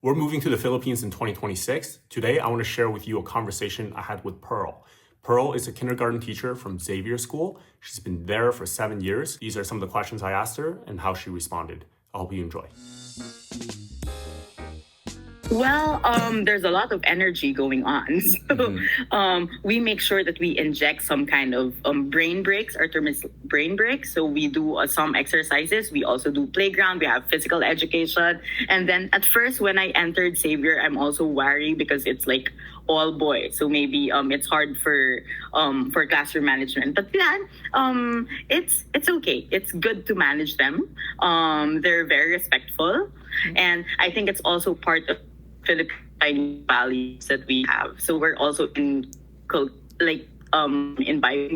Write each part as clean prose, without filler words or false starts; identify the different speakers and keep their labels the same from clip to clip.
Speaker 1: We're moving to the Philippines in 2026. Today, I want to share with you a conversation I had with Pearl. Pearl is a kindergarten teacher from Xavier School. She's been there for 7 years. These are some of the questions I asked her and how she responded. I hope you enjoy.
Speaker 2: Well, there's a lot of energy going on. So we make sure that we inject some kind of brain breaks. Our term is brain breaks. So we do some exercises. We also do playground. We have physical education. And then at first, when I entered Xavier, I'm also worried because it's like all boys. So maybe it's hard for classroom management. But yeah, it's okay. It's good to manage them. They're very respectful. And I think it's also part of Filipino values that we have. So we're also inviting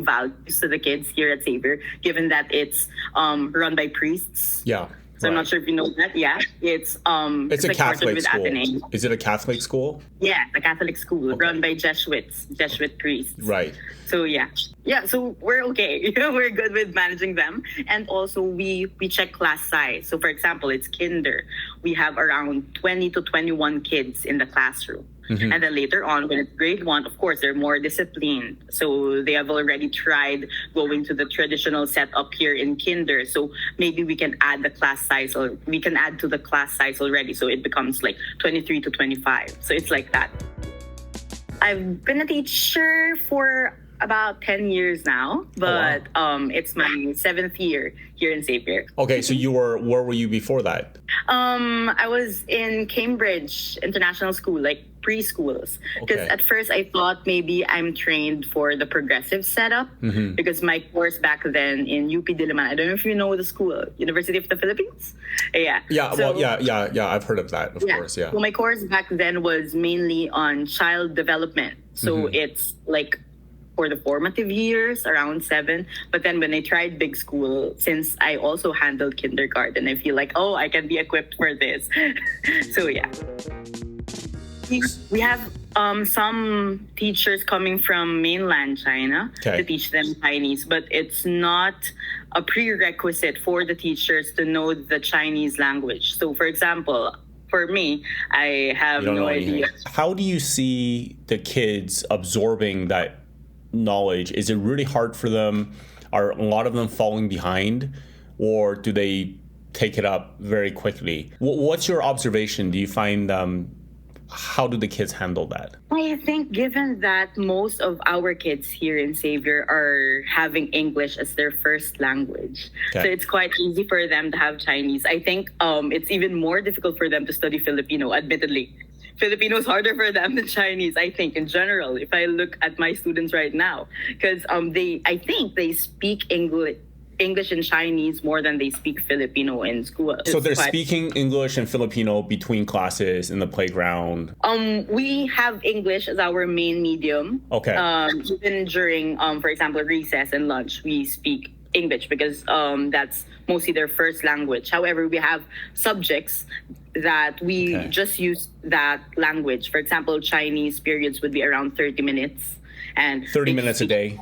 Speaker 2: values to the kids here at Xavier, given that it's run by priests.
Speaker 1: Yeah.
Speaker 2: So I'm not sure if you know that. Yeah, it's
Speaker 1: a
Speaker 2: like
Speaker 1: Catholic
Speaker 2: with
Speaker 1: school.
Speaker 2: Ateneo.
Speaker 1: Is it a Catholic school?
Speaker 2: Yeah, a Catholic school run by Jesuit priests.
Speaker 1: Right.
Speaker 2: So yeah. So we're okay. We're good with managing them, and also we check class size. So for example, it's kinder. We have around 20 to 21 kids in the classroom. And then later on, when it's grade 1, of course, they're more disciplined. So they have already tried going to the traditional setup here in kinder. So maybe we can add the class size, or we can add to the class size already. So it becomes like 23 to 25. So it's like that. I've been a teacher for about 10 years now, but it's my 7th year here in Xavier.
Speaker 1: Okay, so where were you before that?
Speaker 2: I was in Cambridge International School, like preschools. Because at first I thought maybe I'm trained for the progressive setup because my course back then in UP Diliman, I don't know if you know the school, University of the Philippines. Yeah.
Speaker 1: Yeah, so, I've heard of that, of course, yeah.
Speaker 2: So my course back then was mainly on child development. So it's like for the formative years, around 7. But then when I tried big school, since I also handled kindergarten, I feel like, I can be equipped for this. So yeah. We have some teachers coming from mainland China to teach them Chinese, but it's not a prerequisite for the teachers to know the Chinese language. So for example, for me, I have no idea.
Speaker 1: How do you see the kids absorbing that knowledge? Is it really hard for them? Are a lot of them falling behind, or do they take it up very quickly? What's your observation? Do you find how do the kids handle that?
Speaker 2: I think given that most of our kids here in Xavier are having English as their first language, so it's quite easy for them to have Chinese. I think it's even more difficult for them to study Filipino, admittedly. Filipino is harder for them than Chinese, I think, in general, if I look at my students right now. Because I think they speak English and Chinese more than they speak Filipino in school.
Speaker 1: So they're speaking English and Filipino between classes in the playground?
Speaker 2: We have English as our main medium.
Speaker 1: Okay.
Speaker 2: Even during, for example, recess and lunch, we speak English because that's mostly their first language. However, we have subjects that we just use that language. For example, Chinese periods would be around 30 minutes. And 30
Speaker 1: minutes a day.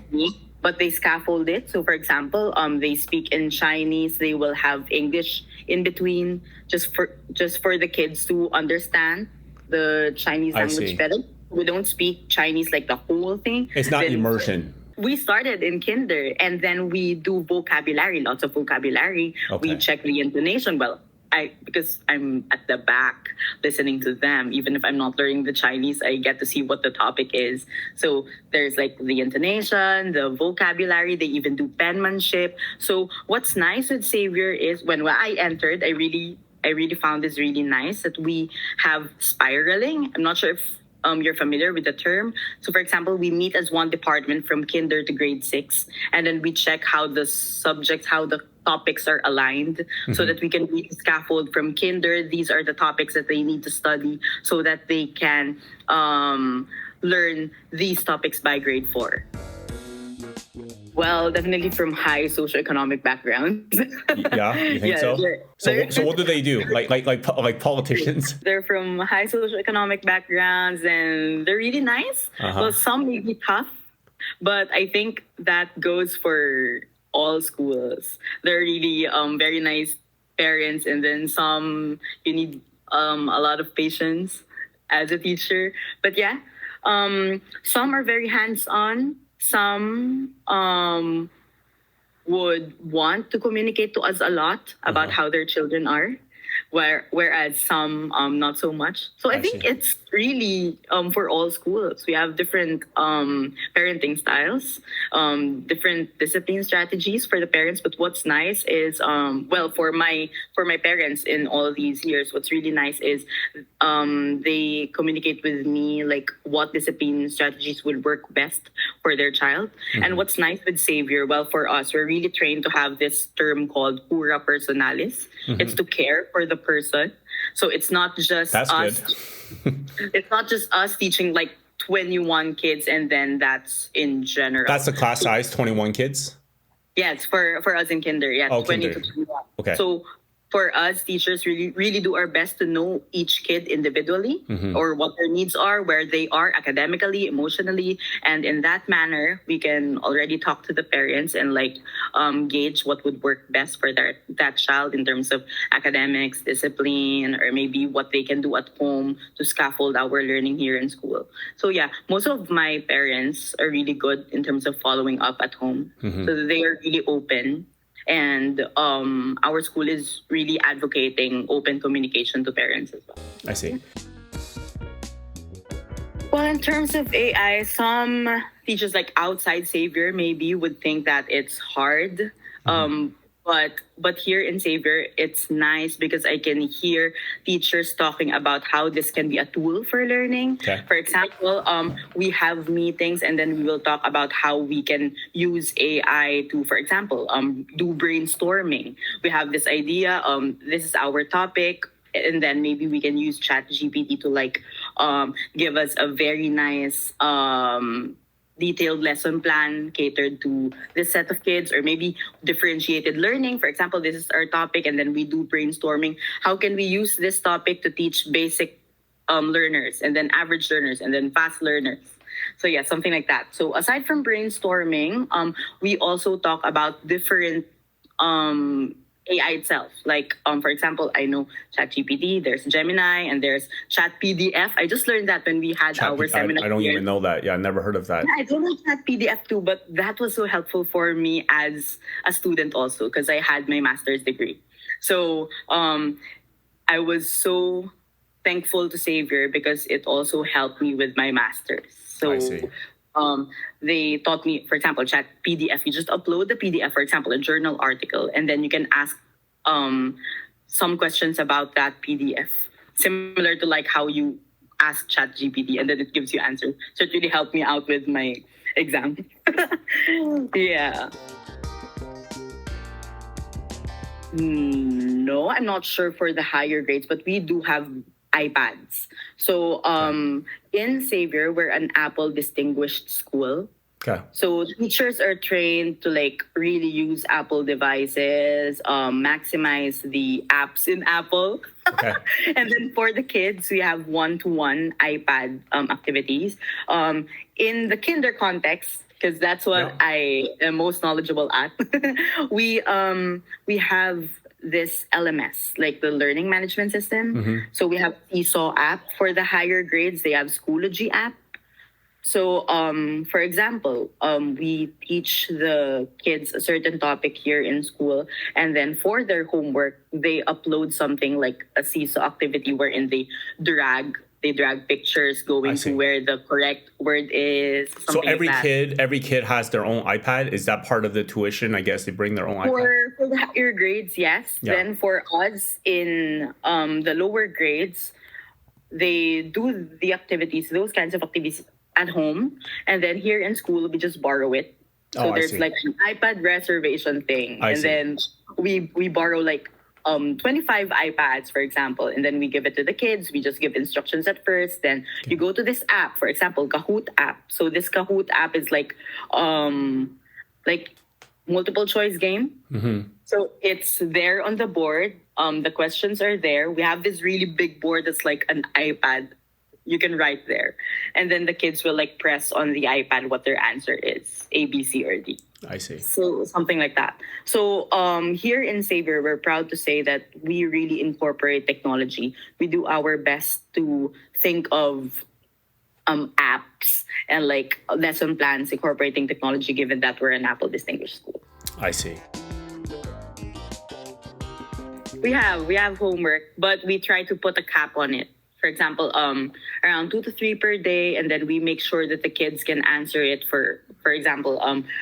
Speaker 2: But they scaffold it. So for example, they speak in Chinese. They will have English in between just for the kids to understand the Chinese language better. We don't speak Chinese like the whole thing.
Speaker 1: It's not immersion.
Speaker 2: We started in kinder, and then we do vocabulary, lots of vocabulary. We check the intonation. Well, because I'm at the back listening to them, even if I'm not learning the Chinese, I get to see what the topic is. So there's like the intonation, the vocabulary, they even do penmanship. So what's nice with Xavier is when I entered, I really found this really nice that we have spiraling. I'm not sure if you're familiar with the term. So for example, we meet as one department from kinder to grade 6, and then we check how the topics are aligned so that we can read scaffold from kinder. These are the topics that they need to study so that they can learn these topics by grade 4. Well, definitely from high socioeconomic backgrounds.
Speaker 1: Yeah, you think so? So what do they do? Like politicians?
Speaker 2: They're from high socioeconomic backgrounds, and they're really nice. Well, some may be tough, but I think that goes for all schools. They're really very nice parents, and then some you need a lot of patience as a teacher. But yeah, some are very hands-on. Some would want to communicate to us a lot about how their children are, whereas some not so much. So I think
Speaker 1: see.
Speaker 2: it's really for all schools. We have different parenting styles, different discipline strategies for the parents. But what's nice is well, for my parents in all these years, what's really nice is they communicate with me like what discipline strategies would work best for their child. And what's nice with Xavier, well, for us, we're really trained to have this term called cura personalis. It's to care for the person. So it's not just
Speaker 1: That's
Speaker 2: us.
Speaker 1: good.
Speaker 2: It's not just us teaching like 21 kids and then that's in general.
Speaker 1: That's the class size, 21 kids?
Speaker 2: Yes, for us in kinder, yeah,
Speaker 1: Oh,
Speaker 2: 20
Speaker 1: kinder.
Speaker 2: to 21.
Speaker 1: Okay.
Speaker 2: So for us, teachers really do our best to know each kid individually or what their needs are, where they are academically, emotionally. And in that manner, we can already talk to the parents and like gauge what would work best for that child in terms of academics, discipline, or maybe what they can do at home to scaffold our learning here in school. So yeah, most of my parents are really good in terms of following up at home. So they are really open. And our school is really advocating open communication to parents as well.
Speaker 1: I see.
Speaker 2: Well, in terms of AI, some teachers like outside Xavier maybe would think that it's hard. But here in Xavier, it's nice because I can hear teachers talking about how this can be a tool for learning.
Speaker 1: Okay.
Speaker 2: For example, we have meetings and then we will talk about how we can use AI to, for example, do brainstorming. We have this idea, this is our topic, and then maybe we can use ChatGPT to like give us a very nice detailed lesson plan catered to this set of kids, or maybe differentiated learning. For example, this is our topic and then we do brainstorming. How can we use this topic to teach basic learners and then average learners and then fast learners? So yeah, something like that. So aside from brainstorming, we also talk about different AI itself. Like, for example, I know ChatGPT, there's Gemini, and there's Chat PDF. I just learned that when we had our seminar.
Speaker 1: I don't even know that. Yeah, I never heard of that.
Speaker 2: Yeah, I don't know Chat PDF too, but that was so helpful for me as a student also, because I had my master's degree. So I was so thankful to Xavier because it also helped me with my master's. So
Speaker 1: I see.
Speaker 2: they taught me, for example, Chat PDF. You just upload the PDF, for example, a journal article, and then you can ask some questions about that PDF, similar to like how you ask Chat GPT, and then it gives you answers. So it really helped me out with my exam. Yeah. No, I'm not sure for the higher grades, but we do have iPads. So in Xavier, we're an Apple distinguished school.
Speaker 1: Okay.
Speaker 2: So teachers are trained to like really use Apple devices, maximize the apps in Apple.
Speaker 1: Okay.
Speaker 2: And then for the kids, we have one-to-one iPad activities. In the kinder context, because that's what I am most knowledgeable at, we have this LMS, like the learning management system. So we have Seesaw app. For the higher grades, they have Schoology app. So, for example, we teach the kids a certain topic here in school, and then for their homework, they upload something like a Seesaw activity wherein they drag pictures going to where the correct word is.
Speaker 1: So every kid has their own iPad. Is that part of the tuition? I guess they bring their own iPad.
Speaker 2: For the higher grades, yes. Yeah. Then for us in the lower grades, they do the activities, those kinds of activities at home, and then here in school we just borrow it. So there's like an iPad reservation thing, then we borrow like 25 iPads, for example, and then we give it to the kids. We just give instructions at first. Then you go to this app, for example, Kahoot app. So this Kahoot app is like multiple choice game. So it's there on the board. The questions are there. We have this really big board that's like an iPad. You can write there. And then the kids will like press on the iPad what their answer is, A, B, C, or D.
Speaker 1: I see.
Speaker 2: So something like that. So here in Xavier, we're proud to say that we really incorporate technology. We do our best to think of apps and like lesson plans incorporating technology, given that we're an Apple distinguished school.
Speaker 1: I see.
Speaker 2: We have homework, but we try to put a cap on it. For example, around 2 to 3 per day, and then we make sure that the kids can answer it for example,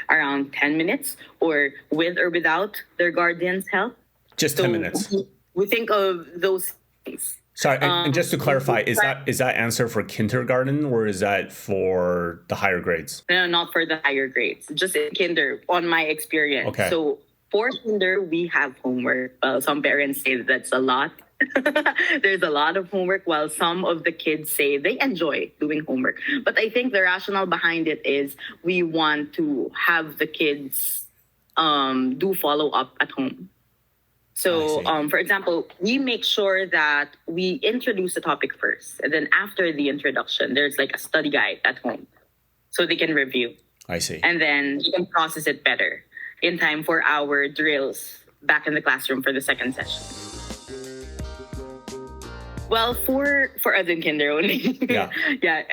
Speaker 2: around 10 minutes, or with or without their guardian's help.
Speaker 1: Just 10 minutes.
Speaker 2: We think of those things.
Speaker 1: Sorry, and just to clarify, is that answer for kindergarten or is that for the higher grades?
Speaker 2: No, not for the higher grades. Just in kinder, on my experience.
Speaker 1: Okay.
Speaker 2: So for kinder, we have homework. Some parents say that's a lot. There's a lot of homework, while some of the kids say they enjoy doing homework. But I think the rationale behind it is we want to have the kids do follow up at home. So, for example, we make sure that we introduce the topic first. And then after the introduction, there's like a study guide at home so they can review.
Speaker 1: I see.
Speaker 2: And then you can process it better in time for our drills back in the classroom for the second session. Well, for us in kinder only, yeah,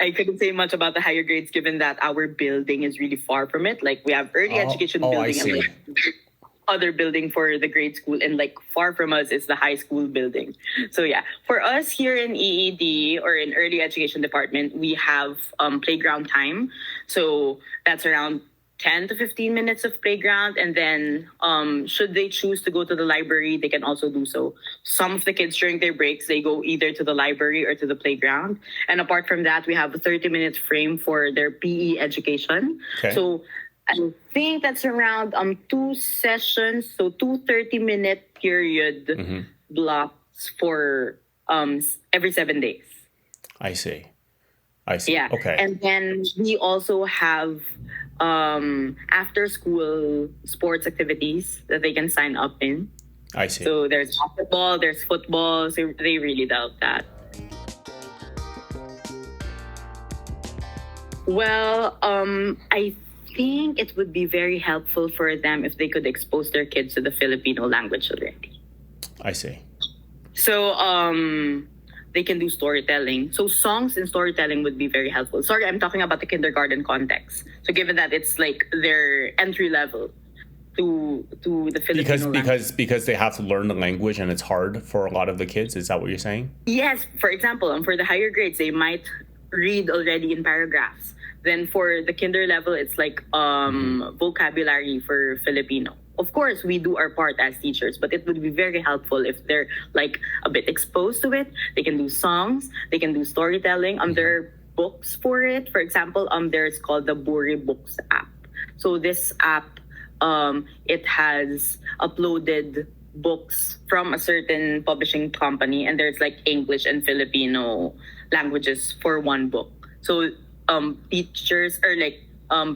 Speaker 2: I couldn't say much about the higher grades given that our building is really far from it. Like we have early education building and like other building for the grade school, and like far from us is the high school building. So yeah, for us here in EED or in early education department, we have playground time. So that's around 10 to 15 minutes of playground, and then should they choose to go to the library, they can also do so. Some of the kids during their breaks, they go either to the library or to the playground. And apart from that, we have a 30-minute frame for their PE education. Okay. So I think that's around 2 sessions, so 2 30-minute period blocks for every 7 days.
Speaker 1: I see.
Speaker 2: Yeah. Okay. And then we also have after school sports activities that they can sign up in.
Speaker 1: I see.
Speaker 2: So there's basketball, there's football, so they really love that. Well, I think it would be very helpful for them if they could expose their kids to the Filipino language already.
Speaker 1: I see.
Speaker 2: So they can do storytelling. So songs and storytelling would be very helpful. Sorry, I'm talking about the kindergarten context. So given that it's like their entry level to the Filipino language.
Speaker 1: Because they have to learn the language and it's hard for a lot of the kids. Is that what you're saying?
Speaker 2: Yes. For example, for the higher grades, they might read already in paragraphs. Then for the kinder level, it's like vocabulary for Filipino. Of course, we do our part as teachers, but it would be very helpful if they're like a bit exposed to it. They can do songs, they can do storytelling. There are books for it. For example, there's called the Buri Books app. So this app, it has uploaded books from a certain publishing company, and there's like English and Filipino languages for one book. So teachers or like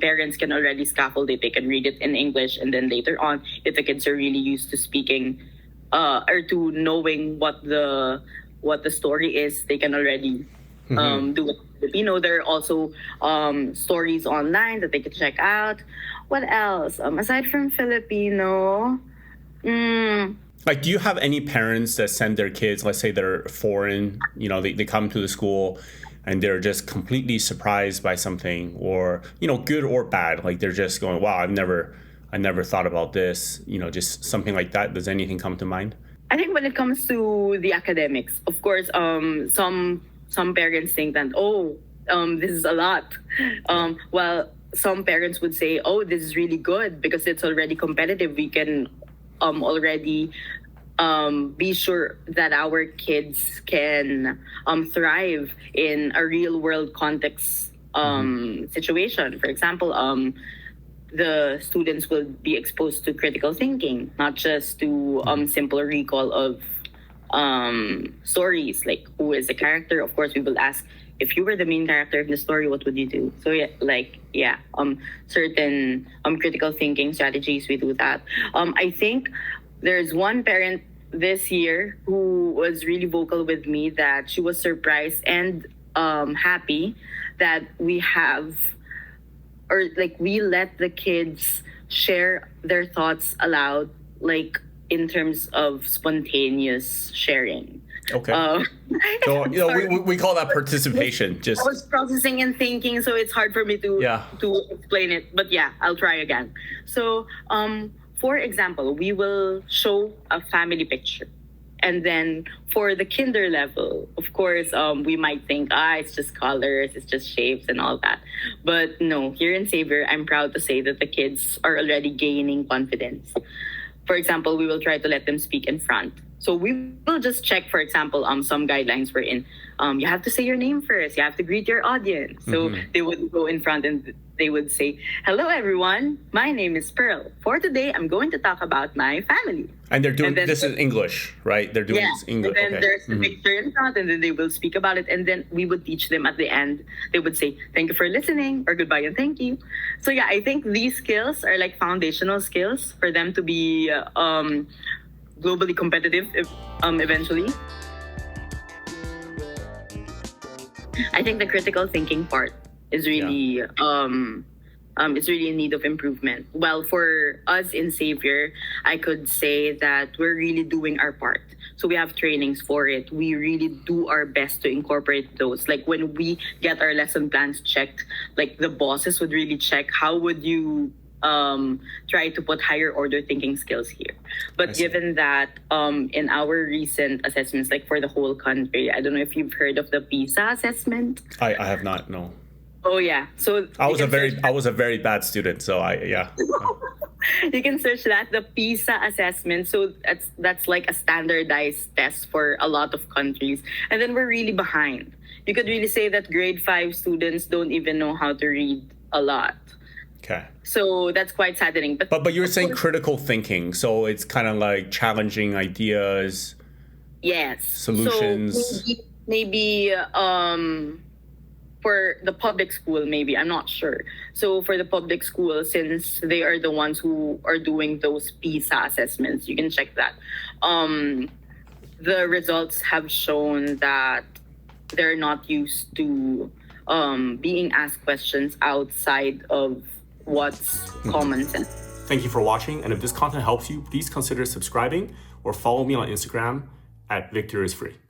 Speaker 2: parents can already scaffold it. They can read it in English, and then later on, if the kids are really used to speaking or to knowing what the story is, they can already do it in Filipino. There are also stories online that they can check out. What else? Aside from Filipino,
Speaker 1: like, do you have any parents that send their kids, let's say they're foreign, they come to the school and they're just completely surprised by something, or, good or bad, like they're just going, wow, I never thought about this, just something like that. Does anything come to mind?
Speaker 2: I think when it comes to the academics, of course, some parents think that, this is a lot. Well, some parents would say, this is really good because it's already competitive. We can already be sure that our kids can thrive in a real world context situation. For example, the students will be exposed to critical thinking, not just to simple recall of stories, like who is the character. Of course, we will ask, if you were the main character of the story, what would you do? So certain critical thinking strategies, we do that. I think there's one parent this year who was really vocal with me that she was surprised and happy that we let the kids share their thoughts aloud, like in terms of spontaneous sharing.
Speaker 1: Okay. So we call that participation. Just
Speaker 2: I was processing and thinking, so it's hard for me to explain it. But yeah, I'll try again. So for example, we will show a family picture. And then for the kinder level, of course, we might think, it's just colors, it's just shapes and all that. But no, here in Xavier, I'm proud to say that the kids are already gaining confidence. For example, we will try to let them speak in front. So we will just check, for example, some guidelines we're in. You have to say your name first. You have to greet your audience. So they would go in front and they would say, "Hello, everyone. My name is Pearl. For today, I'm going to talk about my family."
Speaker 1: And they're doing this in English, right? They're doing this English.
Speaker 2: And then there's a picture in front, and then they will speak about it. And then we would teach them at the end. They would say, "Thank you for listening," or "Goodbye and thank you." So yeah, I think these skills are like foundational skills for them to be globally competitive eventually. I think the critical thinking part is really it's really in need of improvement. Well, for us in Xavier, I could say that we're really doing our part. So we have trainings for it. We really do our best to incorporate those. Like when we get our lesson plans checked, like the bosses would really check, how would you try to put higher order thinking skills here. But given that in our recent assessments, like for the whole country, I don't know if you've heard of the PISA assessment.
Speaker 1: I have not, no.
Speaker 2: Oh yeah. So
Speaker 1: I was a very bad student, so
Speaker 2: you can search that, the PISA assessment. So that's like a standardized test for a lot of countries. And then we're really behind. You could really say that grade 5 students don't even know how to read a lot.
Speaker 1: Okay.
Speaker 2: So that's quite saddening.
Speaker 1: But you're saying critical thinking, so it's kind of like challenging ideas.
Speaker 2: Yes.
Speaker 1: Solutions.
Speaker 2: So maybe for the public school, maybe, I'm not sure. So for the public school, since they are the ones who are doing those PISA assessments, you can check that. The results have shown that they're not used to being asked questions outside of what's common sense.
Speaker 1: Thank you for watching, and if this content helps you, please consider subscribing or follow me on Instagram @VictorIsFree.